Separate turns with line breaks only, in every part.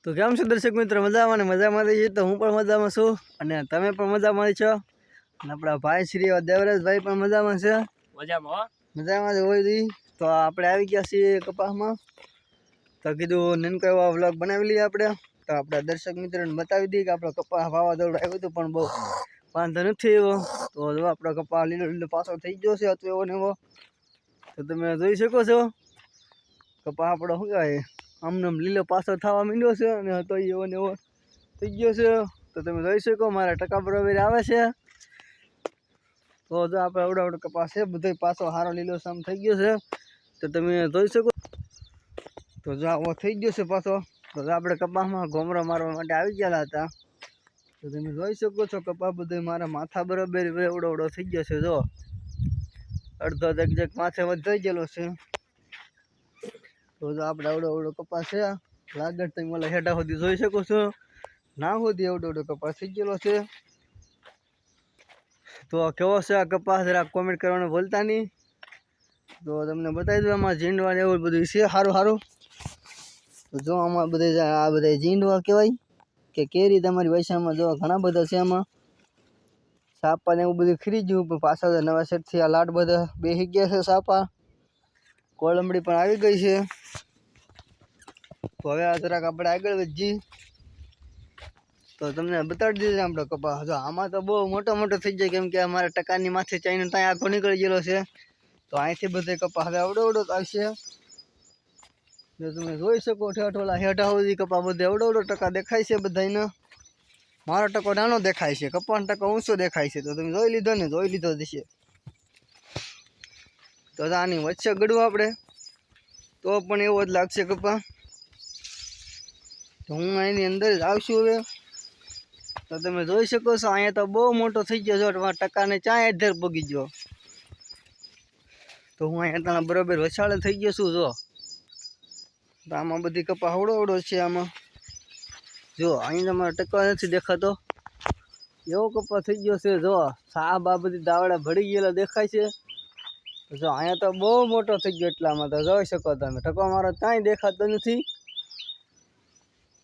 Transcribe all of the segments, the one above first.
તો કેમ છો દર્શક મિત્રો? મજામાં ને મજામાં છીએ. તો હું પણ મજામાં છું અને તમે પણ મજામાં છો. અને આપણા ભાઈ શ્રી દેવરાજભાઈ પણ મજામાં છે. મજામાં જ હોય દી. તો આપણે આવી ગયા છીએ કપાસમાં. તો કીધું નાનકો એવો વ્લોગ બનાવી લઈએ આપણે. તો આપણા દર્શક મિત્રોને બતાવી દઈએ કે આપણો કપાસ વાવાઝોડું આવ્યું હતું પણ બહુ વાંધો નથી એવો. તો જો આપણો કપાસ લીલો લીલો પાછો થઈ ગયો છે હતો એવો ને એવો. તો તમે જોઈ શકો છો કપાસ આપણો શું કહેવાય આમને લીલો પાછો થવા માંડ્યો છે અને હતો એવો ને એવો થઈ ગયો છે. તો તમે જોઈ શકો મારા ટકા બરોબર આવે છે. તો જો આપણે અવડો કપાસ છે બધો પાછો સારો લીલો સામ થઈ ગયો છે. તો તમે જોઈ શકો. તો જો આવો થઈ ગયો છે પાછો. તો આપણે કપાસમાં ઘોમરો મારવા માટે આવી ગયા હતા. તો તમે જોઈ શકો છો કપાસ બધો મારા માથા બરોબર એવડો થઈ ગયો છે. જો અડધો જગ માથે વધી ગયેલો છે. તો જો આપણે અવડો કપાસ છે લાગત તમે ઓલા હેઠા સુધી જોઈ શકો છો. ના સુધી અવડો કપાસ થઈ ગયેલો છે. તો કેવો છે આ કપાસ જરા કોમેન્ટ કરવાનું ભૂલતા નહીં. તો તમને બતાવી દઉં આમાં ઝીંડવા ને એવું બધું છે સારું. તો જો આમાં આ બધા ઝીંડવા કહેવાય કે કેરી તમારી ભાષામાં જો ઘણા બધા છે. આમાં સાપા ને એવું બધું ખરી ગયું પણ પાછા નવા સેટથી આ લાટ બધા બેસી ગયા છે. સાપા કોળંબડી પણ આવી ગઈ છે. તો હવે આ જરાક આપણે આગળ વધીએ. તો તમને બતાડી દીધું આપણો કપાસ. જો આમાં તો બહુ મોટો થઈ જાય કેમ કે અમારા ટકાની માથે ચાઈને ત્યાં આખો નીકળી ગયેલો છે. તો અહીંથી બધે કપાસ હવે અવડો આવશે. જો તમે જોઈ શકો ઠેઠોલા હેઠા સુધી કપાસ બધે અવડો ટકા દેખાય છે બધાને. મારો ટકો નાનો દેખાય છે, કપાસનો ટકો ઊંચો દેખાય છે. તો તમે જોઈ લીધો હશે. તો આની વચ્ચે ગળવું આપણે તો પણ એવો જ લાગશે કપાસ. તો હું એની અંદર જ આવશું હવે. તો તમે જોઈ શકો છો અહીંયા તો બહુ મોટો થઈ ગયો છો. તમારા ટકાને ચાય અધેર પગી ગયો. તો હું અહીંયા ત્યાં બરોબર વસાળે થઈ ગયો છું. જો તો આમાં બધી કપાસ અવડો છે. આમાં જો અહીં તમારો ટકો નથી દેખાતો એવો કપાસ થઈ ગયો છે. જો સાબ આ બધી દાવડા ભળી ગયેલા દેખાય છે. જો અહીંયા તો બહુ મોટો થઈ ગયો એટલામાં તો જોઈ શકો તમે ટકો મારો કાંઈ દેખાતો નથી.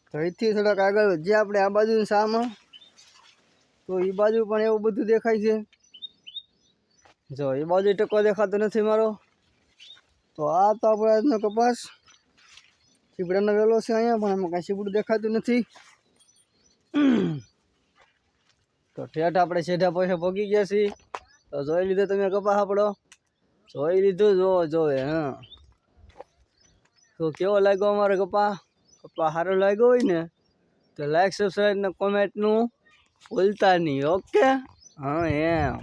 તો અહીંથી થોડાક આગળ જે આપણે આ બાજુ સામાં તો એ બાજુ પણ એવું બધું દેખાય છે. જો એ બાજુ ટકો દેખાતો નથી મારો. તો આ તો આપણે આજનો કપાસ સીપડાનો વેલો છે અહીંયા પણ આમાં કાંઈ સીપડું દેખાતું નથી. તો ઠેઠ આપણે સીધા પૈસા પગી ગયા છીએ. તો જોઈ લીધો તમે કપાસ આપણો જોઈ લીધું જોવે હા. તો કેવો લાગ્યો અમારો કપાસ સારો લાગ્યો હોય ને તો લાઈક સબસ્ક્રાઈબ ને કોમેન્ટનું ભૂલતા નહીં. ઓકે હા એમ.